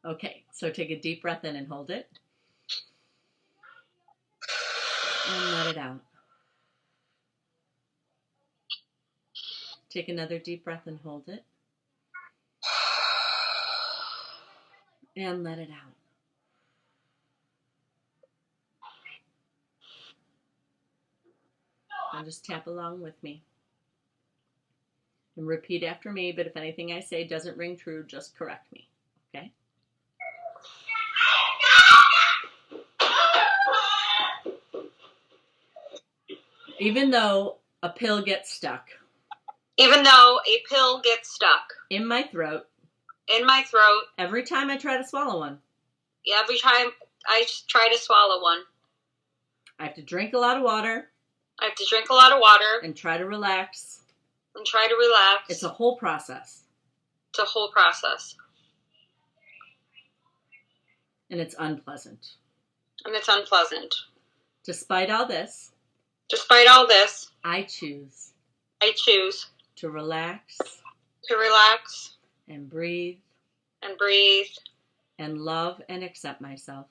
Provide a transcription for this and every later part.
Okay, so take a deep breath in and hold it. And let it out. Take another deep breath and hold it. And let it out. And just tap along with me. And repeat after me, but if anything I say doesn't ring true, just correct me, okay? Even though a pill gets stuck. Even though a pill gets stuck. In my throat. In my throat. Every time I try to swallow one. Every time I try to swallow one. I have to drink a lot of water. I have to drink a lot of water. And try to relax. And try to relax. It's a whole process. It's a whole process. And it's unpleasant. And it's unpleasant. Despite all this. Despite all this. I choose. I choose. To relax. To relax. And breathe. And breathe. And love and accept myself.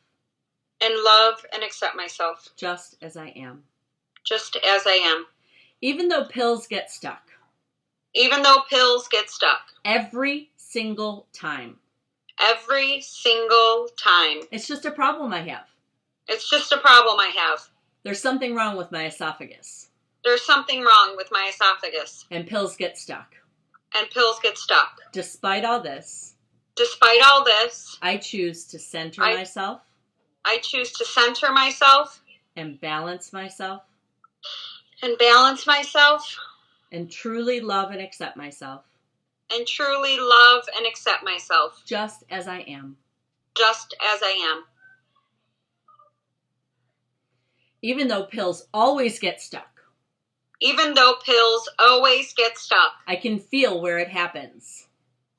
And love and accept myself. Just as I am. Just as I am. Even though pills get stuck. Even though pills get stuck. Every single time. Every single time. It's just a problem I have. It's just a problem I have. There's something wrong with my esophagus. There's something wrong with my esophagus. And pills get stuck. And pills get stuck. Despite all this. Despite all this. I choose to center myself. I choose to center myself. And balance myself. And balance myself. And truly love and accept myself. And truly love and accept myself. Just as I am. Just as I am. Even though pills always get stuck. Even though pills always get stuck. I can feel where it happens.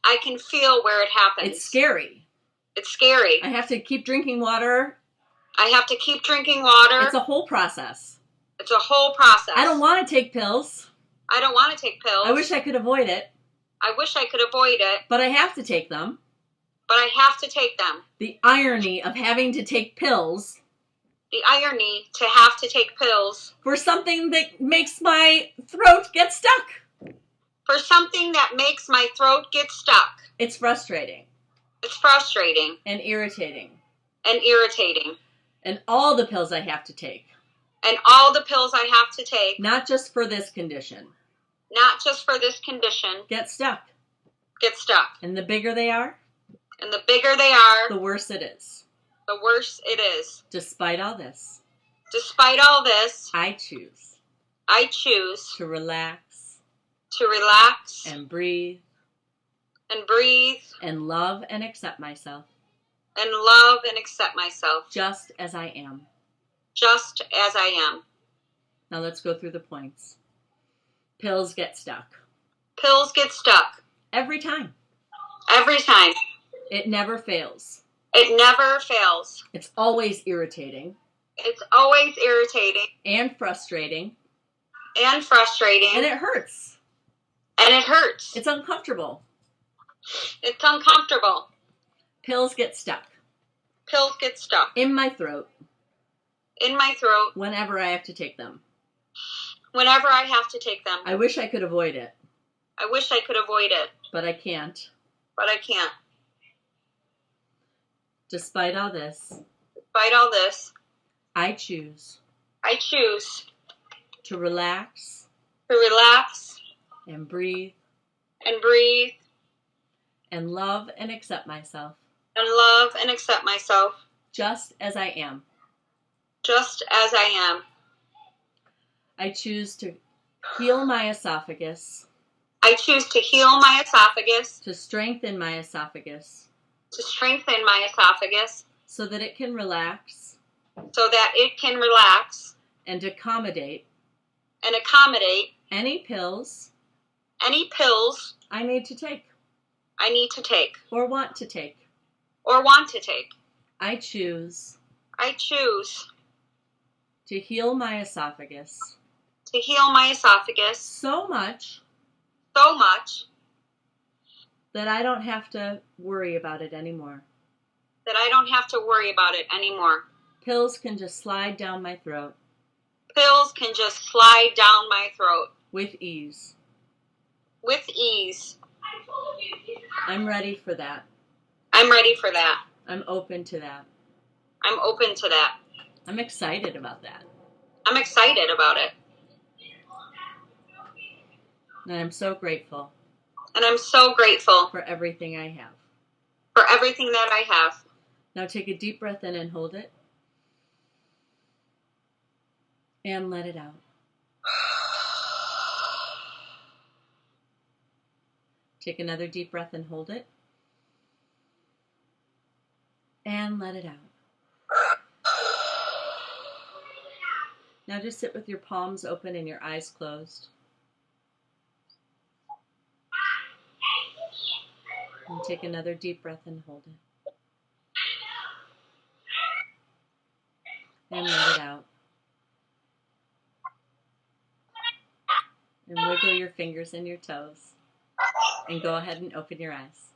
I can feel where it happens. It's scary. It's scary. I have to keep drinking water. I have to keep drinking water. It's a whole process. It's a whole process. I don't want to take pills. I don't want to take pills. I wish I could avoid it. I wish I could avoid it. But I have to take them. But I have to take them. The irony of having to take pills. The irony to have to take pills. For something that makes my throat get stuck. For something that makes my throat get stuck. It's frustrating. It's frustrating. And irritating. And irritating. And all the pills I have to take. And all the pills I have to take. Not just for this condition. Not just for this condition. Get stuck. Get stuck. And the bigger they are. And the bigger they are. The worse it is. The worse it is. Despite all this. Despite all this. I choose. I choose. To relax. To relax. And breathe. And breathe. And love and accept myself. And love and accept myself. Just as I am. Just as I am. Now let's go through the points. Pills get stuck. Pills get stuck. Every time. Every time. It never fails. It never fails. It's always irritating. It's always irritating. And frustrating. And frustrating. And it hurts. And it hurts. It's uncomfortable. It's uncomfortable. Pills get stuck. Pills get stuck. In my throat. In my throat. Whenever I have to take them. Whenever I have to take them. I wish I could avoid it. I wish I could avoid it. But I can't. But I can't. Despite all this. Despite all this. I choose. I choose. To relax. To relax. And breathe. And breathe. And love and accept myself. And love and accept myself. Just as I am. Just as I am. I choose to heal my esophagus. I choose to heal my esophagus. To strengthen my esophagus. To strengthen my esophagus. So that it can relax. So that it can relax. And accommodate. And accommodate. Any pills. Any pills. I need to take. I need to take. Or want to take. Or want to take. I choose. I choose. To heal my esophagus. To heal my esophagus. So much. So much. That I don't have to worry about it anymore. that I don't have to worry about it anymore. Pills can just slide down my throat. Pills can just slide down my throat. With ease. With ease. I'm ready for that. I'm ready for that. I'm open to that. I'm open to that. I'm excited about that. I'm excited about it. And I'm so grateful. And I'm so grateful for everything I have. For everything that I have. Now take a deep breath in and hold it. And let it out. Take another deep breath and hold it. And let it out. Now just sit with your palms open and your eyes closed. And take another deep breath and hold it. And let it out. And wiggle your fingers and your toes. And go ahead and open your eyes.